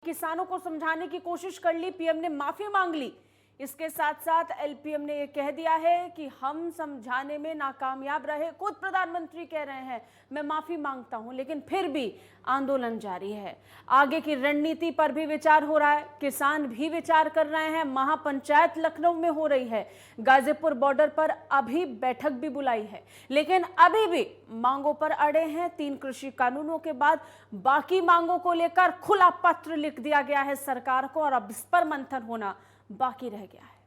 किसानों को समझाने की कोशिश कर ली, पीएम ने माफी मांग ली। इसके साथ साथ एलपीएम ने यह कह दिया है कि हम समझाने में नाकामयाब रहे। खुद प्रधानमंत्री कह रहे हैं मैं माफी मांगता हूं, लेकिन फिर भी आंदोलन जारी है। आगे की रणनीति पर भी विचार हो रहा है, किसान भी विचार कर रहे हैं। महापंचायत लखनऊ में हो रही है, गाजीपुर बॉर्डर पर अभी बैठक भी बुलाई है, लेकिन अभी भी मांगों पर अड़े हैं। 3 कृषि कानूनों के बाद बाकी मांगों को लेकर खुला पत्र लिख दिया गया है सरकार को, और अब इस पर मंथन होना बाकी रह गया है।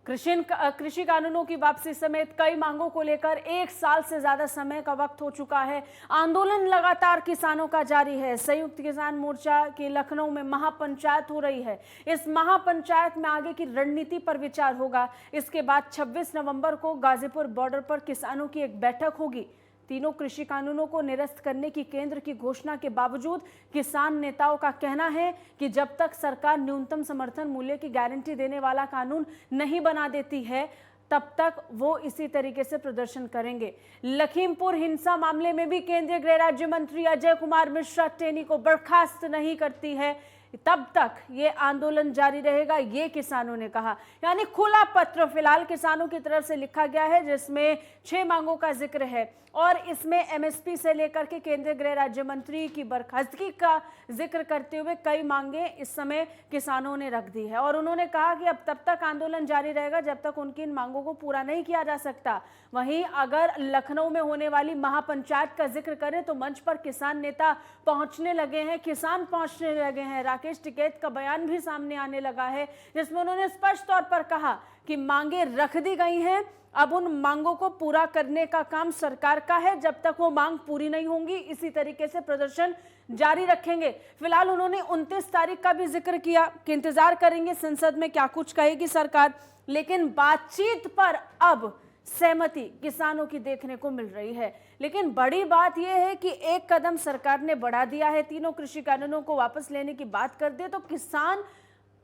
कृषि कानूनों की वापसी समेत कई मांगों को लेकर 1 साल से ज्यादा समय का वक्त हो चुका है। आंदोलन लगातार किसानों का जारी है। संयुक्त किसान मोर्चा की लखनऊ में महापंचायत हो रही है। इस महापंचायत में आगे की रणनीति पर विचार होगा। इसके बाद 26 नवंबर को गाजीपुर बॉर्डर पर किसानों की एक बैठक होगी। तीनों कृषि कानूनों को निरस्त करने की केंद्र की घोषणा के बावजूद किसान नेताओं का कहना है कि जब तक सरकार न्यूनतम समर्थन मूल्य की गारंटी देने वाला कानून नहीं बना देती है, तब तक वो इसी तरीके से प्रदर्शन करेंगे। लखीमपुर हिंसा मामले में भी केंद्रीय गृह राज्य मंत्री अजय कुमार मिश्रा टेनी को बर्खास्त नहीं करती है, तब तक ये आंदोलन जारी रहेगा, ये किसानों ने कहा। यानी खुला पत्र फिलहाल किसानों की तरफ से लिखा गया है, जिसमें 6 मांगों का जिक्र है, और इसमें एमएसपी से लेकर के केंद्रीय गृह राज्य मंत्री की बर्खास्तगी का जिक्र करते हुए कई मांगे इस समय किसानों ने रख दी है। और उन्होंने कहा कि अब तब तक आंदोलन जारी रहेगा जब तक उनकी इन मांगों को पूरा नहीं किया जा सकता। वहीं अगर लखनऊ में होने वाली महापंचायत का जिक्र करें तो मंच पर किसान नेता पहुंचने लगे हैं, किसान पहुंचने लगे हैं। राकेश टिकैत का बयान भी सामने आने लगा है, जिसमें उन्होंने स्पष्ट तौर पर कहा कि मांगे रख दी गई हैं, अब उन मांगों को पूरा करने का काम सरकार का है। जब तक वो मांग पूरी नहीं होंगी, इसी तरीके से प्रदर्शन जारी रखेंगे। फिलहाल उन्होंने 29 तारीख का भी जिक्र किया कि इंतजार करेंगे संसद में क्या कुछ कहेगी सरकार, लेकिन बातचीत पर अब सहमति किसानों की देखने को मिल रही है। लेकिन बड़ी बात यह है कि एक कदम सरकार ने बढ़ा दिया है। तीनों कृषि कानूनों को वापस लेने की बात कर दे तो किसान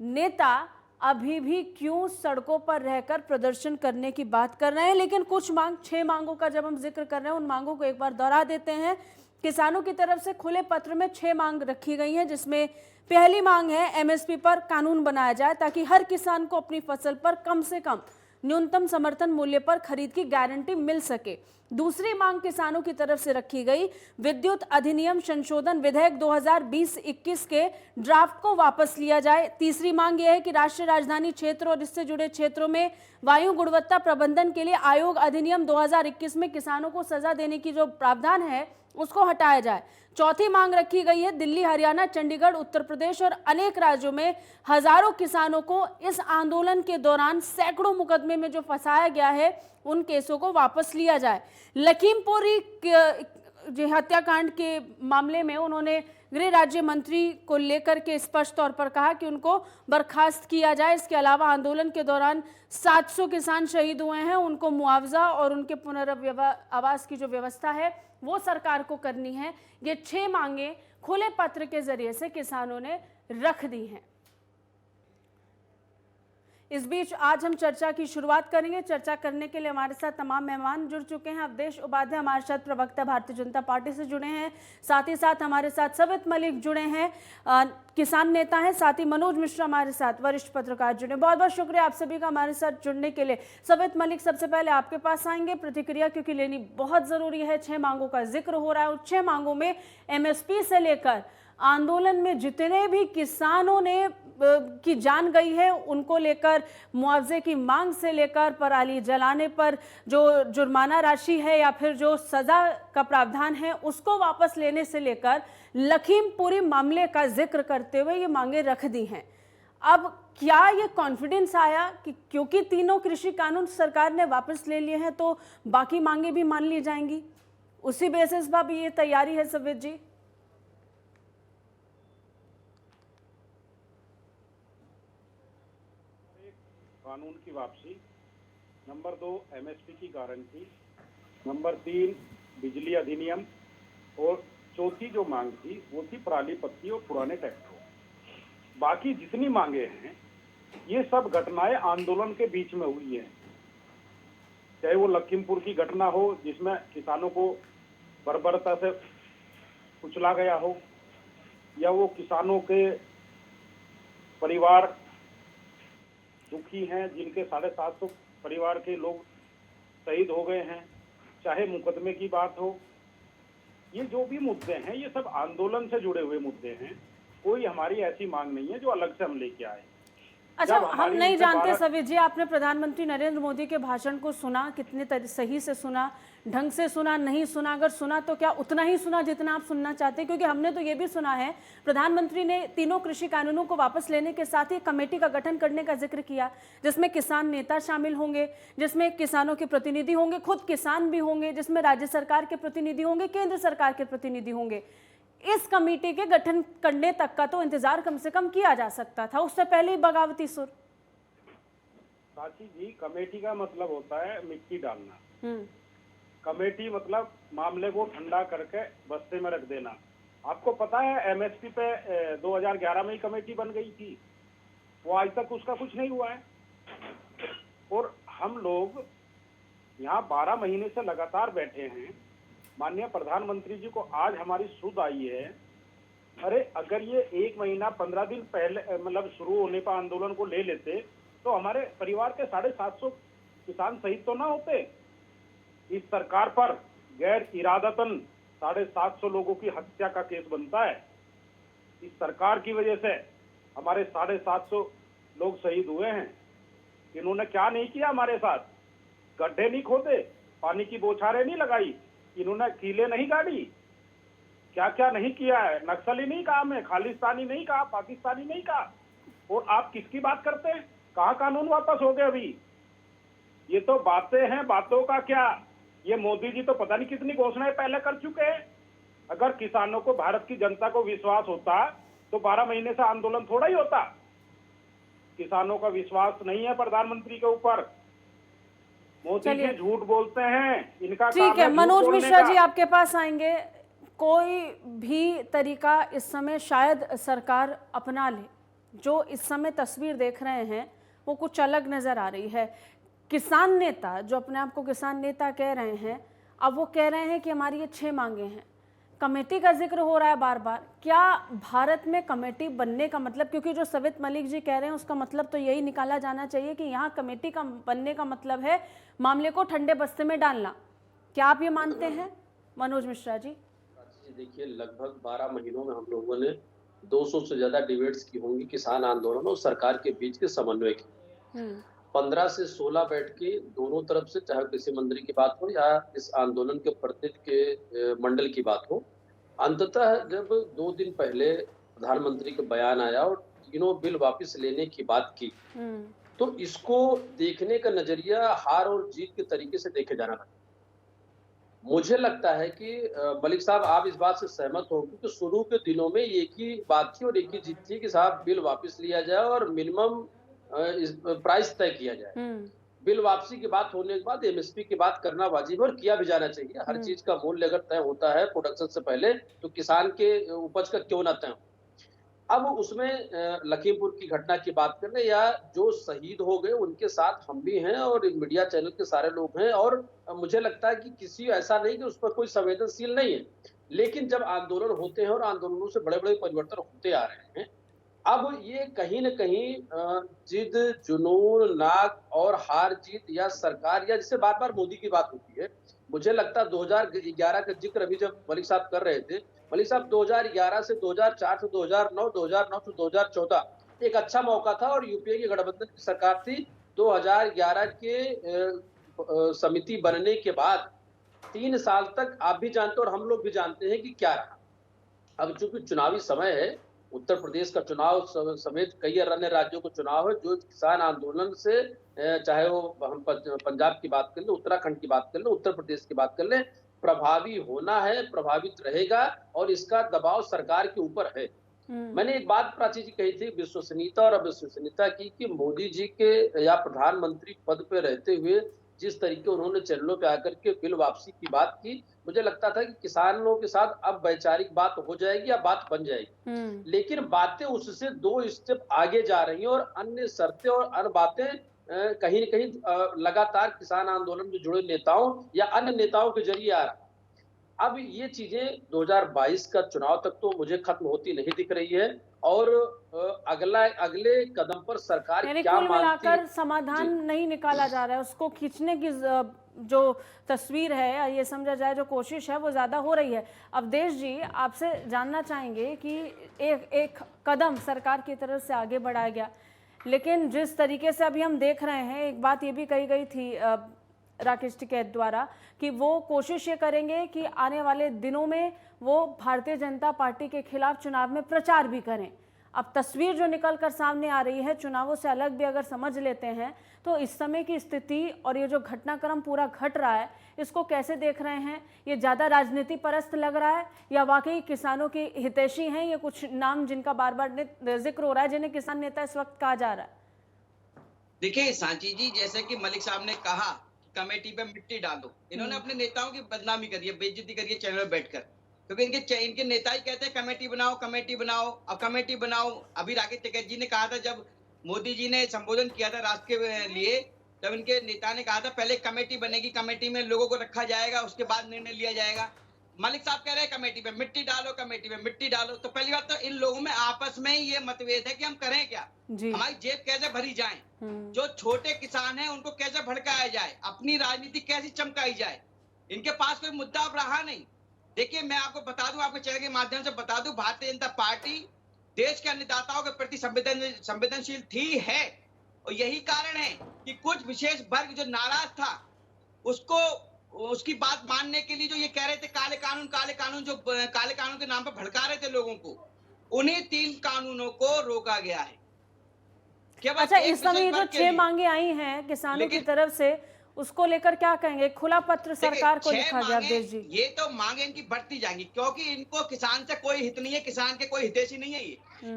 नेता अभी भी क्यों सड़कों पर रहकर प्रदर्शन करने की बात कर रहे हैं। लेकिन कुछ 6 मांगों का जब हम जिक्र कर रहे हैं, उन मांगों को एक बार दोहरा देते हैं। किसानों की तरफ से खुले पत्र में 6 मांग रखी गई हैं, जिसमें पहली मांग है एमएसपी पर कानून बनाया जाए ताकि हर किसान को अपनी फसल पर कम से कम न्यूनतम समर्थन मूल्य पर खरीद की गारंटी मिल सके। दूसरी मांग किसानों की तरफ से रखी गई विद्युत अधिनियम संशोधन विधेयक 2020-21 के ड्राफ्ट को वापस लिया जाए। तीसरी मांग यह है कि राष्ट्रीय राजधानी क्षेत्र और इससे जुड़े क्षेत्रों में वायु गुणवत्ता प्रबंधन के लिए आयोग अधिनियम 2021 में किसानों को सजा देने की जो प्रावधान है उसको हटाया जाए। चौथी मांग रखी गई है दिल्ली, हरियाणा, चंडीगढ़, उत्तर प्रदेश और अनेक राज्यों में हजारों किसानों को इस आंदोलन के दौरान सैकड़ों मुकदमे में जो फंसाया गया है उन केसों को वापस लिया जाए। लखीमपुरी हत्याकांड के मामले में उन्होंने गृह राज्य मंत्री को लेकर के स्पष्ट तौर पर कहा कि उनको बर्खास्त किया जाए। इसके अलावा आंदोलन के दौरान 700 किसान शहीद हुए हैं, उनको मुआवजा और उनके पुनर्वास की जो व्यवस्था है वो सरकार को करनी है। ये 6 मांगे खुले पत्र के जरिए से किसानों ने रख दी हैं। इस बीच आज हम चर्चा की शुरुआत करेंगे। चर्चा करने के लिए हमारे साथ तमाम मेहमान जुड़ चुके हैं। अवधेश उपाध्याय हमारे साथ प्रवक्ता भारतीय जनता पार्टी से जुड़े हैं, साथ ही साथ हमारे साथ सवित मलिक जुड़े हैं, किसान नेता हैं, साथ ही मनोज मिश्रा हमारे साथ वरिष्ठ पत्रकार जुड़े। बहुत बहुत शुक्रिया आप सभी का हमारे साथ जुड़ने के लिए। सवित मलिक, सबसे पहले आपके पास आएंगे, प्रतिक्रिया क्योंकि लेनी बहुत जरूरी है। 6 मांगों का जिक्र हो रहा है, उन 6 मांगों में एमएसपी से लेकर आंदोलन में जितने भी किसानों ने की जान गई है उनको लेकर, मुआवजे की मांग से लेकर पराली जलाने पर जो जुर्माना राशि है या फिर जो सजा का प्रावधान है उसको वापस लेने से लेकर लखीमपुरी मामले का जिक्र करते हुए ये मांगे रख दी हैं। अब क्या ये कॉन्फिडेंस आया कि क्योंकि तीनों कृषि कानून सरकार ने वापस ले लिए हैं तो बाकी मांगे भी मान ली जाएंगी, उसी बेसिस पर भी ये तैयारी है सवित जी? कानून की वापसी, नंबर 2 एमएसपी की गारंटी, नंबर 3 बिजली अधिनियम और चौथी जो मांग थी वो थी पराली पत्ती और पुराने ट्रैक्टर। बाकी जितनी मांगे हैं ये सब घटनाएं आंदोलन के बीच में हुई है, चाहे वो लखीमपुर की घटना हो जिसमें किसानों को बर्बरता से कुचला गया हो, या वो किसानों के परिवार दुखी हैं जिनके 750 परिवार के लोग शहीद हो गए हैं, चाहे मुकदमे की बात हो। ये जो भी मुद्दे हैं ये सब आंदोलन से जुड़े हुए मुद्दे हैं, कोई हमारी ऐसी मांग नहीं है जो अलग से हम लेके आए। अच्छा, हम नहीं जानते भारत सभी जी, आपने प्रधानमंत्री नरेंद्र मोदी के भाषण को सुना, कितने सही से सुना, ढंग से सुना, नहीं सुना? अगर सुना तो क्या उतना ही सुना जितना आप सुनना चाहते हैं? क्योंकि हमने तो ये भी सुना है प्रधानमंत्री ने तीनों कृषि कानूनों को वापस लेने के साथ ही कमेटी का गठन करने का जिक्र किया, जिसमें किसान नेता शामिल होंगे, जिसमें किसानों के प्रतिनिधि होंगे, खुद किसान भी होंगे, जिसमें राज्य सरकार के प्रतिनिधि होंगे, केंद्र सरकार के प्रतिनिधि होंगे। इस कमेटी के गठन करने तक का तो इंतजार कम से कम किया जा सकता था, उससे पहले ही बगावती सुर। साची जी, कमेटी का मतलब होता है मिट्टी डालना। कमेटी मतलब मामले को ठंडा करके बस्ते में रख देना। आपको पता है एमएसपी पे 2011 में ही कमेटी बन गई थी, वो आज तक उसका कुछ नहीं हुआ है। और हम लोग यहाँ 12 महीने से लगातार बैठे हैं। माननीय प्रधानमंत्री जी को आज हमारी सुध आई है, अरे अगर ये 1 महीना 15 दिन पहले मतलब शुरू होने पर आंदोलन को ले लेते तो हमारे परिवार के 750 किसान शहीद तो ना होते। इस सरकार पर गैर इरादतन 750 लोगों की हत्या का केस बनता है। इस सरकार की वजह से हमारे 750 लोग शहीद हुए हैं। इन्होंने क्या नहीं किया हमारे साथ? गड्ढे नहीं खोदे, पानी की बौछारें नहीं लगाई, इन्होंने कीले नहीं गाड़ी, क्या क्या नहीं किया है। नक्सली नहीं कहा, मैं खालिस्तानी नहीं कहा, पाकिस्तानी नहीं कहा। और आप किसकी बात करते हैं? कहाँ कानून वापस हो गए अभी? ये तो बातें हैं, बातों का क्या। ये मोदी जी तो पता नहीं कितनी घोषणाएं पहले कर चुके हैं। अगर किसानों को, भारत की जनता को विश्वास होता तो 12 महीने से आंदोलन थोड़ा ही होता। किसानों का विश्वास नहीं है प्रधानमंत्री के ऊपर। मोदी जी झूठ बोलते हैं, इनका ठीक है। मनोज मिश्रा जी, आपके पास आएंगे। कोई भी तरीका इस समय शायद सरकार अपना ले, जो इस समय तस्वीर देख रहे हैं वो कुछ अलग नजर आ रही है। किसान नेता जो अपने आप को किसान नेता कह रहे हैं, अब वो कह रहे हैं कि हमारी ये 6 मांगे हैं। कमेटी का जिक्र हो रहा है बार बार। क्या भारत में कमेटी बनने का मतलब, क्योंकि जो सवित मलिक जी कह रहे हैं उसका मतलब तो यही निकाला जाना चाहिए कि यहाँ कमेटी का बनने का मतलब है मामले को ठंडे बस्ते में डालना। क्या आप ये मानते हैं मनोज मिश्रा जी? देखिए, लगभग 12 महीनों में हम लोगों ने 200 से ज्यादा डिबेट्स की होंगी किसान आंदोलन और सरकार के बीच के समन्वय की। 15 से 16 बैठ के दोनों तरफ से, चाहे कृषि मंत्री की बात हो या इस आंदोलन के प्रतिनिधि के मंडल की बात हो, अंततः जब 2 दिन पहले प्रधानमंत्री का बयान आया और तीनों बिल वापस लेने की बात की, तो इसको देखने का नजरिया हार और जीत के तरीके से देखे जाना था। मुझे लगता है कि मलिक साहब, आप इस बात से सहमत होंगे कि शुरू के दिनों में एक ही बात थी और एक ही जिद थी कि साहब बिल वापस लिया जाए और मिनिमम प्राइस तय किया जाए। बिल वापसी की बात होने के बाद एमएसपी की बात करना वाजिब और किया भी जाना चाहिए। हर चीज का मूल्य अगर तय होता है प्रोडक्शन से पहले, तो किसान के उपज का क्यों ना तय हो। अब उसमें लखीमपुर की घटना की बात करें या जो शहीद हो गए उनके साथ हम भी हैं और मीडिया चैनल के सारे लोग हैं, और मुझे लगता है कि किसी ऐसा नहीं कि उस पर कोई संवेदनशील नहीं है। लेकिन जब आंदोलन होते हैं और आंदोलनों से बड़े बड़े परिवर्तन होते आ रहे हैं, अब ये कहीं न कहीं जिद, जुनून, नाक और हार जीत या सरकार, या जिससे बार बार मोदी की बात होती है। मुझे लगता है 2011 का जिक्र अभी जब मलिक साहब कर रहे थे, मलिक साहब 2011 से 2004 से 2009, 2009 से 2014 एक अच्छा मौका था और यूपीए की गठबंधन की सरकार थी। 2011 के समिति बनने के बाद 3 साल तक आप भी जानते और हम लोग भी जानते हैं कि क्या रहा। अब चूंकि चुनावी समय है, उत्तर प्रदेश का चुनाव समेत कई अन्य राज्यों का चुनाव है, जो किसान आंदोलन से, चाहे वो हम पंजाब की बात कर लें, उत्तराखंड की बात कर लें, उत्तर प्रदेश की बात कर लें, प्रभावी होना है, प्रभावित रहेगा और इसका दबाव सरकार के ऊपर है। मैंने एक बात प्राची जी कही थी, विश्वसनीयता और अविश्वसनीयता की, कि मोदी जी के या प्रधानमंत्री पद पे रहते हुए जिस तरीके उन्होंने चैनलों पे आकर के बिल वापसी की बात की, मुझे लगता था कि किसानों के साथ अब वैचारिक बात हो जाएगी या बात बन जाएगी। लेकिन बातें उससे 2 स्टेप आगे जा रही हैं और अन्य शर्तें और अन्य बातें कहीं न कहीं लगातार किसान आंदोलन में जुड़े नेताओं या अन्य नेताओं के ज़रिए आ रहा है। अब ये चीजें 2022 का चुनाव तक तो मुझे खत्म होती नहीं दिख रही है और अगले कदम पर सरकार यानी क्या कुल मानती मिलाकर है। समाधान नहीं निकाला जा रहा है, उसको खींचने की जो तस्वीर है, ये समझा जाए जो कोशिश है वो ज़्यादा हो रही है। अवधेश जी, आपसे जानना चाहेंगे कि एक कदम सरकार की तरफ से आगे बढ़ाया गया, लेकिन जिस तरीके से अभी हम देख रहे हैं, एक बात ये भी कही गई थी राकेश टिकैत द्वारा कि वो कोशिश ये करेंगे कि आने वाले दिनों में वो भारतीय जनता पार्टी के खिलाफ चुनाव में प्रचार भी करें। अब तस्वीर जो निकल कर सामने आ रही है, चुनावों से अलग भी अगर समझ लेते हैं, तो इस समय की स्थिति और ये जो घटनाक्रम पूरा घट रहा है, इसको कैसे देख रहे हैं? ये ज़्यादा राजनीति परस्त लग रहा है या वाकई किसानों के हितैषी हैं ये कुछ नाम जिनका बार बार जिक्र हो रहा है, जिन्हें किसान नेता इस वक्त कहा जा रहा है? देखिए सांची जी, जैसे कि मलिक साहब ने कहा कमेटी पे मिट्टी डालो, इन्होंने अपने नेताओं की बदनामी करी है, बेइज्जती करी है चैनल में बैठकर, क्योंकि इनके नेता ही कहते हैं कमेटी बनाओ कमेटी बनाओ। अब कमेटी बनाओ, अभी राकेश टिकैत जी ने कहा था जब मोदी जी ने संबोधन किया था राष्ट्र के लिए, तब इनके नेता ने कहा था पहले कमेटी बनेगी, कमेटी में लोगों को रखा जाएगा, उसके बाद निर्णय लिया जाएगा। मलिक साहब कह रहे हैं कमेटी पे मिट्टी डालो, कमेटी पे मिट्टी डालो। तो पहली बात तो इन लोगों में आपस में ही ये मतभेद है कि हम करें क्या, हमारी जेब कैसे भरी जाए, जो छोटे किसान हैं उनको कैसे भड़काया जाए, अपनी राजनीति कैसे चमकाई जाए। इनके पास कोई मुद्दा अब रहा नहीं। देखिए मैं आपको बता दूं, आपके चैनल के माध्यम से बता दूं, भारतीय जनता पार्टी देश के अन्नदाताओं के प्रति संवेदनशील थी है, और यही कारण है कि कुछ विशेष वर्ग जो नाराज था उसकी बात मानने के लिए जो ये कह रहे थे काले कानून, जो काले कानून के नाम पर भड़का रहे थे लोगों को, उन्हीं 3 कानूनों को रोका गया है। अच्छा, इस समय जो 6 मांगे आई हैं किसानों की तरफ से, उसको लेकर क्या कहेंगे? खुला पत्र सरकार को लिखा गया अवधेश जी। ये तो मांगे इनकी बढ़ती जाएंगी, क्योंकि इनको किसान से कोई हित नहीं है, किसान के कोई हितैषी नहीं है।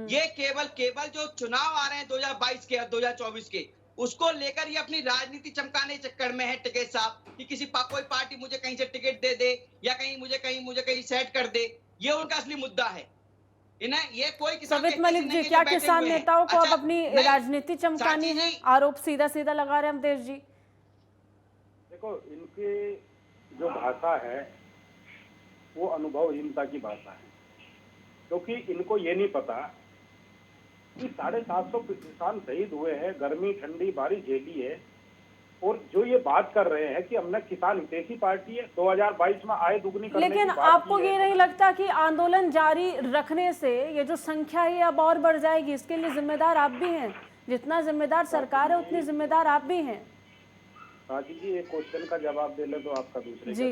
ये केवल जो चुनाव आ रहे हैं 2022 के और 2024 के, उसको लेकर ये अपनी राजनीति चमकाने चक्कर में है टिकैत साहब कि कोई पार्टी मुझे कहीं से टिकट दे दे या मुझे कहीं सेट कर दे। ये उनका असली मुद्दा है। इन्हें ये कोई सवित मलिक जी, क्या किसान नेताओं को अब अपनी राजनीति चमकानी है? आरोप सीधा सीधा लगा रहे हैं अवधेश जी। देखो, इनकी जो भाषा है वो अनुभवहीनता की भाषा है, क्योंकि इनको ये नहीं पता कि 750 किसान शहीद हुए हैं, गर्मी ठंडी बारिश झेली है, और जो ये बात कर रहे हैं कि हमने किसान हितैषी पार्टी है, 2022 में आय दुगनी करने लेकिन की बात आपको ये नहीं लगता कि आंदोलन जारी रखने से ये जो संख्या है अब और बढ़ जाएगी? इसके लिए जिम्मेदार आप भी हैं, जितना जिम्मेदार सरकार है उतनी जिम्मेदार आप भी हैं। राजी जी, एक क्वेश्चन का जवाब दे ले तो आपका दूसरे जी।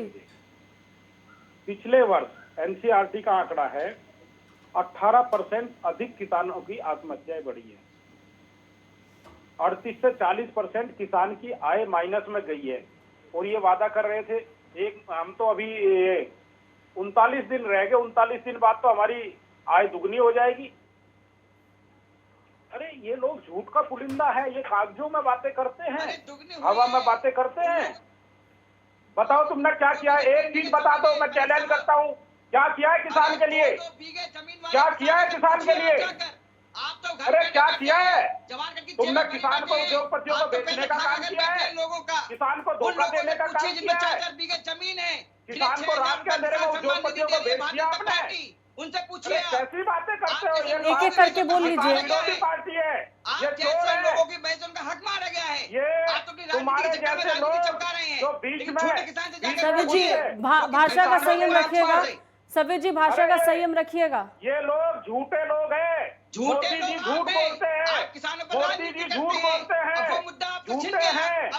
पिछले वर्ष एनसीईआरटी का आंकड़ा है 18% अधिक किसानों की आत्महत्याएं बढ़ी है, 38 से 40% किसान की आय माइनस में गई है। और ये वादा कर रहे थे हम तो अभी 39 दिन रह गए, 39 दिन बाद तो हमारी आय दुगनी हो जाएगी। अरे ये लोग झूठ का पुलिंदा है, ये कागजों में बातें करते हैं, हवा में बातें करते हैं। बताओ तुमने क्या किया है? एक चीज बता दो, मैं चैलेंज करता हूँ, क्या किया है किसान के लिए? क्या किया है किसान के लिए? अरे क्या किया है तुमने? किसान को उद्योगपतियों को बेचने का काम किया है, किसान को धोखा देने का काम किया है, किसान को रात के अंधेरे में उद्योगपतियों को बेच दिया आपने। उनसे पूछिए, कैसी बातें करते हो? ये एक एक करके बोल लीजिए। विरोधी पार्टी है, ये चोर है, लोगों की बहस उनका हक मारा गया है। ये तुम्हारे जैसे लोग जो बीच में। सवित जी, भाषा का संयम रखिएगा। सवित जी, भाषा का संयम रखिएगा। ये लोग झूठे लोग हैं, मोदी जी झूठ बोलते हैं, मोदी जी झूठ बोलते हैं, झूठे हैं।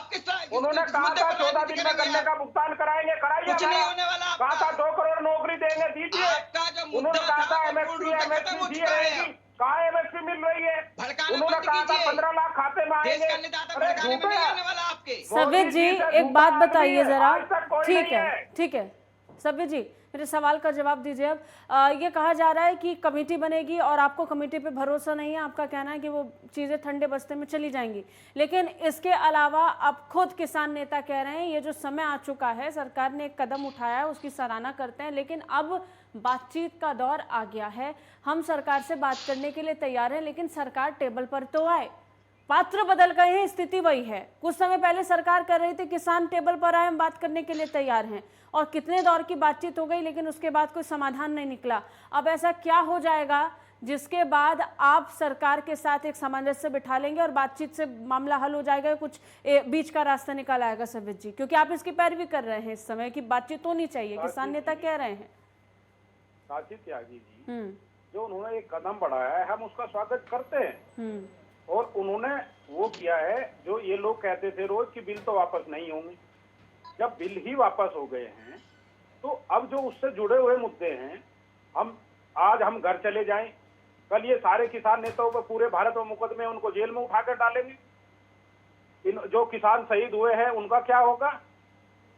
उन्होंने कहा था 14 दिन में गन्ने का भुगतान कराएंगे, कराइए। कहा था 2 करोड़ नौकरी देंगे, दीजिए। उन्होंने कहा था एमएसपी दी रहेगी, कहाँ एमएसपी मिल रही है? उन्होंने कहा था 15 लाख खाते में आएंगे। अरे झूठे हैं। सवित जी, एक बात बताइए जरा। ठीक है, सब्य जी, मेरे सवाल का जवाब दीजिए। अब ये कहा जा रहा है कि कमेटी बनेगी और आपको कमेटी पे भरोसा नहीं है, आपका कहना है कि वो चीज़ें ठंडे बस्ते में चली जाएंगी, लेकिन इसके अलावा अब खुद किसान नेता कह रहे हैं ये जो समय आ चुका है, सरकार ने एक कदम उठाया है, उसकी सराहना करते हैं, लेकिन अब बातचीत का दौर आ गया है। हम सरकार से बात करने के लिए तैयार हैं, लेकिन सरकार टेबल पर तो आए। पात्र बदल गए हैं, स्थिति वही है। कुछ समय पहले सरकार कर रही थी किसान टेबल पर आए, हम बात करने के लिए तैयार हैं, और कितने दौर की बातचीत हो गई, लेकिन उसके बाद कोई समाधान नहीं निकला। अब ऐसा क्या हो जाएगा जिसके बाद आप सरकार के साथ एक सामंजस्य बिठा लेंगे और बातचीत से मामला हल हो जाएगा, कुछ बीच का रास्ता निकाल आएगा सवित जी? क्योंकि आप इसकी पैरवी कर रहे हैं, इस समय की बातचीत होनी चाहिए, किसान नेता कह रहे हैं। साची त्यागी जी, जो उन्होंने एक कदम बढ़ाया है, हम उसका स्वागत करते हैं। और उन्होंने वो किया है जो ये लोग कहते थे रोज कि बिल तो वापस नहीं होंगे। जब बिल ही वापस हो गए हैं, तो अब जो उससे जुड़े हुए मुद्दे हैं, हम घर चले जाएं, कल ये सारे किसान नेताओं पर पूरे भारत में मुकदमे, उनको जेल में उठाकर डालेंगे। जो किसान शहीद हुए हैं उनका क्या होगा?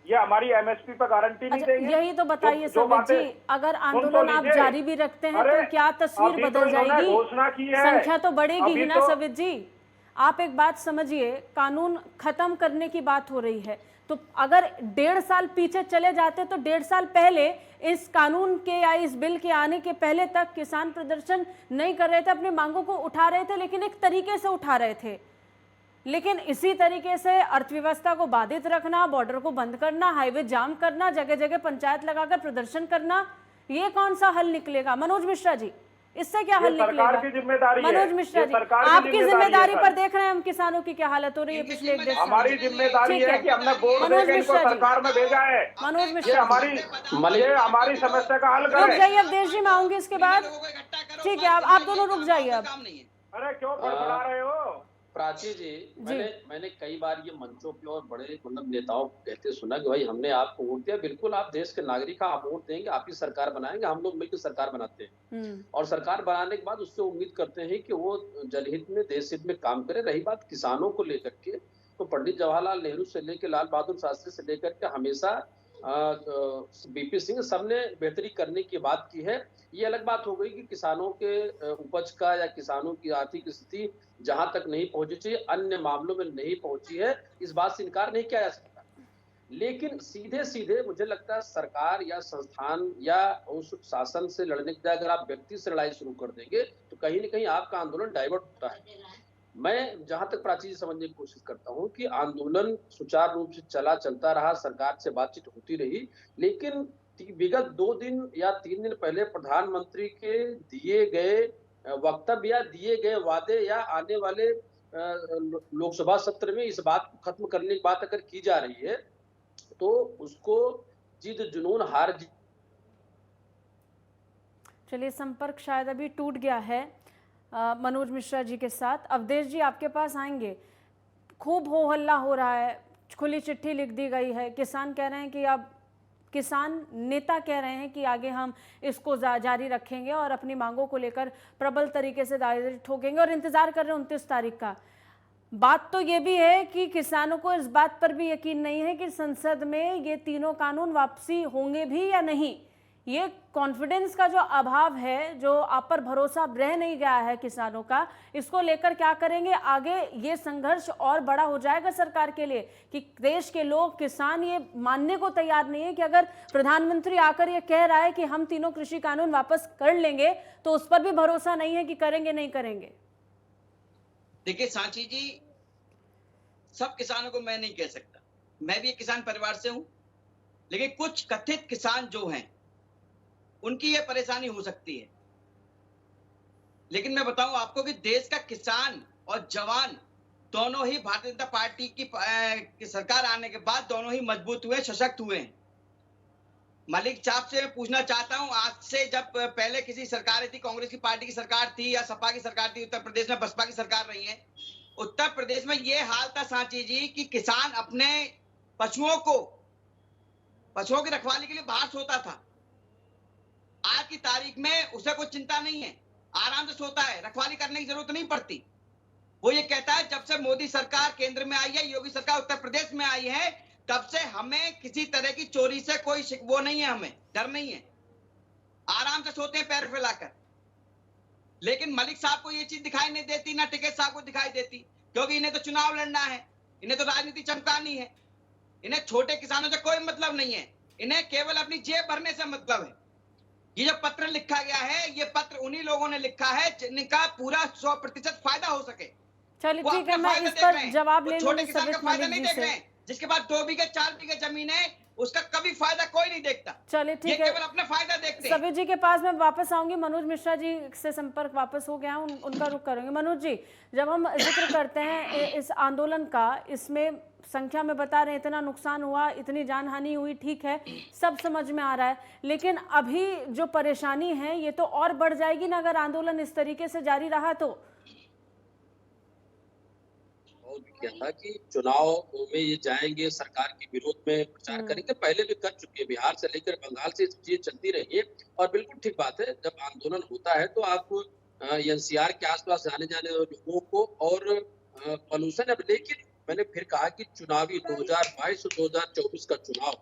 ये हमारी एमएसपी पर गारंटी नहीं देंगे। यही तो बताइए सवित जी, अगर आंदोलन आप जारी भी रखते हैं तो क्या तस्वीर बदल जाएगी? घोषणा की है, संख्या तो बढ़ेगी ही ना सवित जी। आप एक बात समझिए, कानून खत्म करने की बात हो रही है, तो अगर 1.5 साल पीछे चले जाते तो 1.5 साल पहले इस कानून के या इस बिल के आने के पहले तक किसान प्रदर्शन नहीं कर रहे थे, अपनी मांगों को उठा रहे थे, लेकिन एक तरीके से उठा रहे थे। लेकिन इसी तरीके से अर्थव्यवस्था को बाधित रखना, बॉर्डर को बंद करना, हाईवे जाम करना, जगह जगह पंचायत लगाकर प्रदर्शन करना, ये कौन सा हल निकलेगा? मनोज मिश्रा जी, इससे क्या हल निकलेगा? मनोज मिश्रा जी, आपकी जिम्मेदारी पर देख रहे हैं हम किसानों की क्या हालत हो रही है पिछले 1.5 साल। हमारी जिम्मेदारी है कि हमने मनोज मिश्रा सरकार में भेजा है। मनोज मिश्रा, हमारी समस्या का हल रुक जाइए, अब देश जी मैं आऊंगी इसके बाद। ठीक है, आप दोनों रुक जाइए अब। अरे क्यों बड़बड़ा रहे हो? प्राची जी, मैंने कई बार ये मंचों पे और बड़े मतलब नेताओं को कहते सुना कि भाई हमने आपको वोट दिया, बिल्कुल आप देश के नागरिक, आप वोट देंगे, आप ही सरकार बनाएंगे, हम लोग मिलकर सरकार बनाते हैं। और सरकार बनाने के बाद उससे उम्मीद करते हैं कि वो जनहित में, देश हित में काम करे। रही बात किसानों को लेकर के, तो पंडित जवाहरलाल नेहरू से लेकर लाल बहादुर शास्त्री से लेकर के हमेशा बीपी सिंह सबने बेहतरी करने की बात की है। ये अलग बात हो गई कि किसानों के उपज का या किसानों की आर्थिक स्थिति जहां तक नहीं पहुंची चाहिए, अन्य मामलों में नहीं पहुंची है, इस बात से इनकार नहीं किया जा सकता। लेकिन सीधे सीधे मुझे लगता है सरकार या संस्थान या उस शासन से लड़ने के बजाय अगर आप व्यक्ति से लड़ाई शुरू कर देंगे तो कहीं ना कहीं आपका आंदोलन डाइवर्ट होता है। मैं जहां तक प्राची जी समझने की कोशिश करता हूं कि आंदोलन सुचारू रूप से चलता रहा, सरकार से बातचीत होती रही, लेकिन विगत 2 दिन या 3 दिन पहले प्रधानमंत्री के दिए गए वक्तव्य या दिए गए वादे या आने वाले लोकसभा सत्र में इस बात को खत्म करने की बात अगर की जा रही है तो उसको जिद जुनून हार। चलिए, संपर्क शायद अभी टूट गया है मनोज मिश्रा जी के साथ। अवधेश जी आपके पास आएंगे। खूब हो हल्ला हो रहा है, खुली चिट्ठी लिख दी गई है, किसान कह रहे हैं कि अब किसान नेता कह रहे हैं कि आगे हम इसको जारी रखेंगे और अपनी मांगों को लेकर प्रबल तरीके से दायरे ठोकेंगे और इंतजार कर रहे हैं 29 तारीख का। बात तो ये भी है कि किसानों को इस बात पर भी यकीन नहीं है कि संसद में ये तीनों कानून वापसी होंगे भी या नहीं। ये कॉन्फिडेंस का जो अभाव है, जो आप पर भरोसा रह नहीं गया है किसानों का, इसको लेकर क्या करेंगे आगे? ये संघर्ष और बड़ा हो जाएगा सरकार के लिए कि देश के लोग, किसान ये मानने को तैयार नहीं है कि अगर प्रधानमंत्री आकर ये कह रहा है कि हम तीनों कृषि कानून वापस कर लेंगे तो उस पर भी भरोसा नहीं है कि करेंगे नहीं करेंगे। देखिए सांची जी, सब किसानों को मैं नहीं कह सकता, मैं भी एक किसान परिवार से हूं, लेकिन कुछ कथित किसान जो हैं उनकी यह परेशानी हो सकती है। लेकिन मैं बताऊं आपको कि देश का किसान और जवान दोनों ही भारतीय जनता पार्टी की सरकार आने के बाद दोनों ही मजबूत हुए, सशक्त हुए हैं। मलिक साहब से मैं पूछना चाहता हूं, आज से जब पहले किसी सरकार थी, कांग्रेस की पार्टी की सरकार थी या सपा की सरकार थी, उत्तर प्रदेश में बसपा की सरकार रही है, उत्तर प्रदेश में यह हाल था सांची जी कि किसान अपने पशुओं की रखवाली के लिए बाहर सोता था। आज की तारीख में उसे कोई चिंता नहीं है, आराम से सोता है, रखवाली करने की जरूरत नहीं पड़ती। वो ये कहता है जब से मोदी सरकार केंद्र में आई है, योगी सरकार उत्तर प्रदेश में आई है, तब से हमें किसी तरह की चोरी से कोई वो नहीं है, हमें डर नहीं है, आराम से सोते हैं पैर फैलाकर। लेकिन मलिक साहब को ये चीज दिखाई नहीं देती, ना टिकैत साहब को दिखाई देती, क्योंकि इन्हें तो चुनाव लड़ना है, इन्हें तो राजनीति चमकानी है, इन्हें छोटे किसानों से कोई मतलब नहीं है, इन्हें केवल अपनी जेब भरने से मतलब है। ये जो पत्र लिखा गया है, ये पत्र उन्हीं लोगों ने लिखा है जिनका पूरा 100% फायदा हो सके। चलिए वो ठीक है, अपना मैं फायदा इस देख पर रहे हैं, जवाब वो ले छोटे लूंगी किसान का सबित फायदा मलिक नहीं जी देख से। रहे हैं, जिसके पास 2 बीघे 4 बीघे जमीन है, उसका कभी फायदा कोई नहीं देखता। चलिए ये ठीक है, केवल अपना फायदा देखते हैं। सबित जी के पास मैं वापस आऊंगी। मनोज मिश्रा जी से संपर्क वापस हो गया, उनका रुख करूंगी। मनोज जी, जब हम जिक्र करते हैं इस आंदोलन का, इसमें संख्या में बता रहे हैं इतना नुकसान हुआ, इतनी जानहानि हुई, ठीक है, सब समझ में आ रहा है, लेकिन अभी जो परेशानी है ये तो और बढ़ जाएगी ना अगर आंदोलन इस तरीके से जारी रहा तो। और क्या था कि चुनाव में ये जाएंगे, सरकार के विरोध में प्रचार करेंगे, पहले भी कर चुके हैं, बिहार से लेकर बंगाल से चीजें चलती रही है। और बिल्कुल ठीक बात है, जब आंदोलन होता है तो आप एनसीआर के आसपास जाने लोगों को और पॉल्यूशन। अब लेकिन मैंने फिर कहा कि चुनावी 2022 और 2024 का चुनाव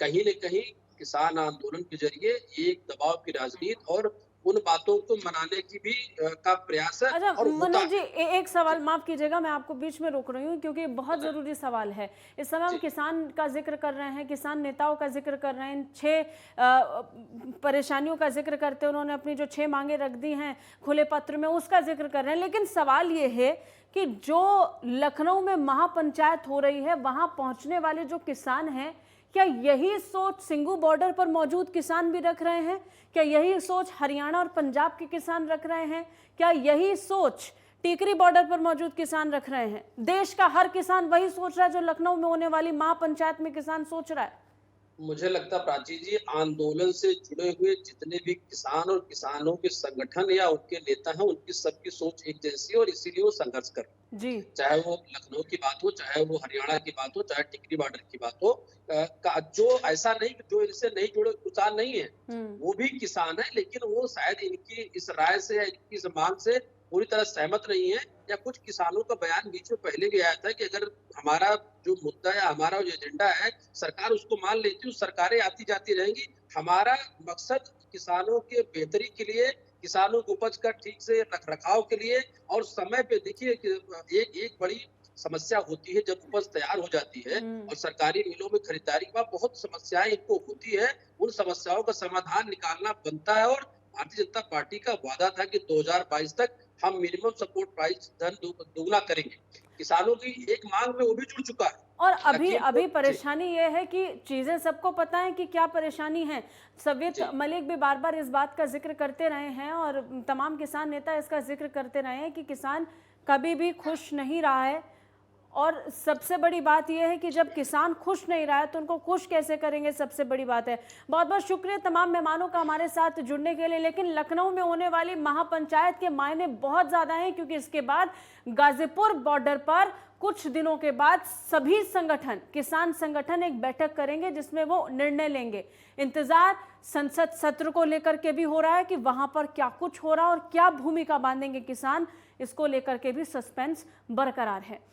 कहीं न कहीं किसान आंदोलन के जरिए एक दबाव की राजनीति और उन बातों को मनाने की भी का प्रयास है। अच्छा और मनोज जी, एक सवाल, माफ कीजिएगा मैं आपको बीच में रोक रही हूँ क्योंकि बहुत जरूरी सवाल है। इस समय हम किसान का जिक्र कर रहे हैं, किसान नेताओं का जिक्र कर रहे हैं, इन 6 परेशानियों का जिक्र करते हैं, उन्होंने अपनी जो 6 मांगे रख दी हैं खुले पत्र में, उसका जिक्र कर रहे हैं। लेकिन सवाल ये है कि जो लखनऊ में महापंचायत हो रही है, वहां पहुंचने वाले जो किसान हैं, क्या यही सोच सिंघू बॉर्डर पर मौजूद किसान भी रख रहे हैं? क्या यही सोच हरियाणा और पंजाब के किसान रख रहे हैं? क्या यही सोच टीकरी बॉर्डर पर मौजूद किसान रख रहे हैं? देश का हर किसान वही सोच रहा है जो लखनऊ में होने वाली महापंचायत में किसान सोच रहा है? मुझे लगता है प्राची जी, आंदोलन से जुड़े हुए जितने भी किसान और किसानों के संगठन या उनके नेता हैं, उनकी सबकी सोच एक जैसी है और इसीलिए वो संघर्ष कर रहे हैं। जी, चाहे वो लखनऊ की बात हो, चाहे वो हरियाणा की बात हो, चाहे टिकरी बॉर्डर की बात हो, जो ऐसा नहीं कि जो इनसे नहीं जुड़े किसान नहीं है, वो भी किसान है, लेकिन वो शायद इनकी इस राय से या इनकी इस मांग से पूरी तरह सहमत नहीं है। या कुछ किसानों का बयान बीच में पहले भी आया था कि अगर हमारा जो मुद्दा या हमारा जो एजेंडा है सरकार उसको मान लेती है, सरकारें आती जाती रहेंगी, हमारा मकसद किसानों के बेहतरी के लिए, किसानों को उपज का ठीक से रख रखाव के लिए और समय पे। देखिए एक बड़ी समस्या होती है जब उपज तैयार हो जाती है और सरकारी मिलों में खरीदारी के बाद बहुत समस्याएं इनको होती है, उन समस्याओं का समाधान निकालना बनता है। और भारतीय जनता पार्टी का वादा था कि 2022 तक हम मिनिमम सपोर्ट प्राइस धन दोगुना करेंगे। किसानों की एक मांग में वो भी जुड़ चुका है। और अभी परेशानी ये है कि चीजें सबको पता है कि क्या परेशानी है। सबित मलिक भी बार बार इस बात का जिक्र करते रहे हैं और तमाम किसान नेता इसका जिक्र करते रहे हैं कि किसान कभी भी खुश नहीं रहा है। और सबसे बड़ी बात यह है कि जब किसान खुश नहीं रहा है तो उनको खुश कैसे करेंगे, सबसे बड़ी बात है। बहुत बहुत शुक्रिया तमाम मेहमानों का हमारे साथ जुड़ने के लिए। लेकिन लखनऊ में होने वाली महापंचायत के मायने बहुत ज़्यादा हैं क्योंकि इसके बाद गाजीपुर बॉर्डर पर कुछ दिनों के बाद सभी संगठन, किसान संगठन एक बैठक करेंगे जिसमें वो निर्णय लेंगे। इंतजार संसद सत्र को लेकर के भी हो रहा है कि वहां पर क्या कुछ हो रहा है और क्या भूमिका बांधेंगे किसान, इसको लेकर के भी सस्पेंस बरकरार है।